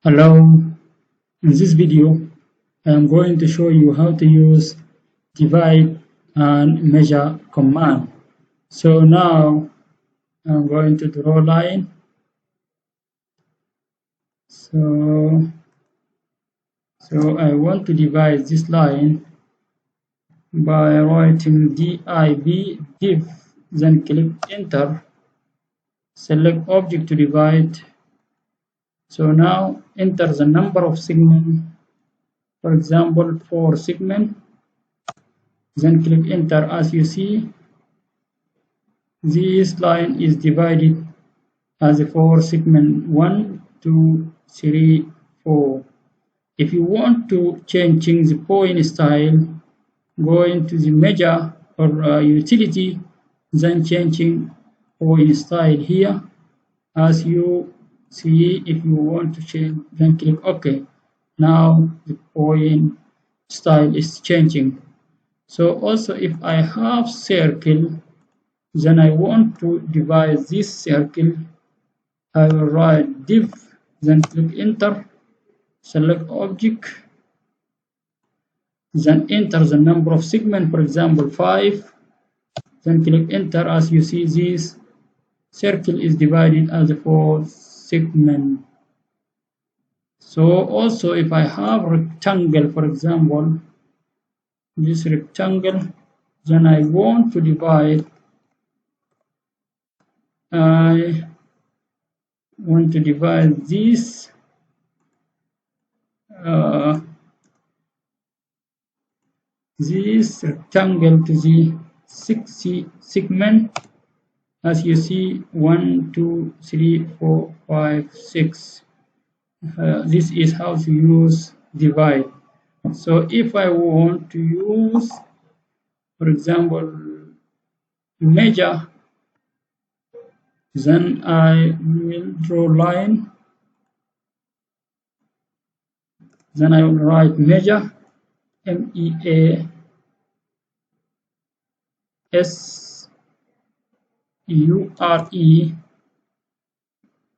Hello, in this video I am going to show you how to use divide and measure command. So now I'm going to draw a line. So I want to divide this line by writing div, then click enter, select object to divide. So now enter the number of segments, for example 4 segments, then click enter. As you see, this line is divided as a 4 segment 1, 2, 3, 4. If you want to change the point style, go into the measure or utility, then changing point style here. As you see, if you want to change, then click OK. Now the point style is changing. So also if I have circle, then I want to divide this circle, I will write div, then click enter, select object, then enter the number of segments, for example 5, then click enter. As you see, this circle is divided as 4 segments. So also if I have rectangle, for example this rectangle, then I want to divide, I want to divide this this rectangle to the 6 segment. As you see, 1, 2, 3, 4, 5, 6. This is how to use divide. So if I want to use, for example, measure, then I will draw line, then I will write measure, MEASURE,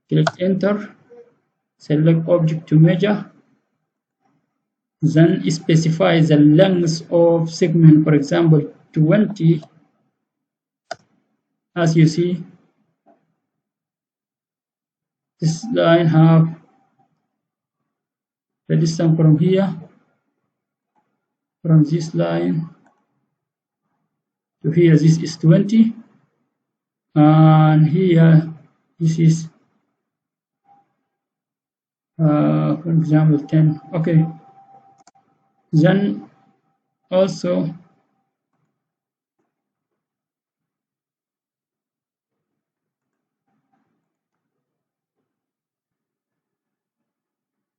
click enter, select object to measure, then specify the length of segment, for example 20. As you see, this line have the distance from here, from this line to here, this is 20, and here this is for example 10. Okay, then also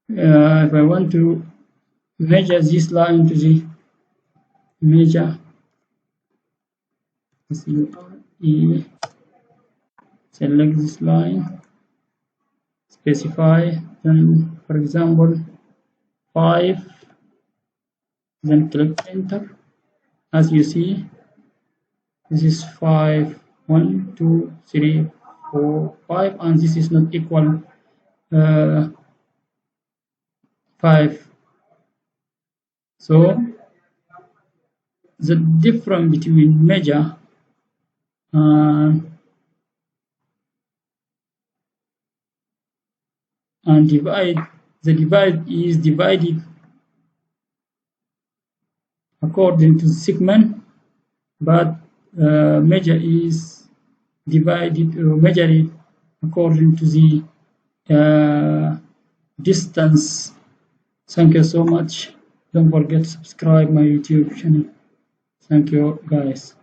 if I want to measure this line to the measure, select this line, specify, then for example 5, then click enter. As you see, this is 5, 1, 2, 3, 4, 5, and this is not equal 5. So the difference between measure and divide, the divide is divided according to the segment, but measure is divided or measured according to the distance. Thank you so much. Don't forget to subscribe my YouTube channel. Thank you guys.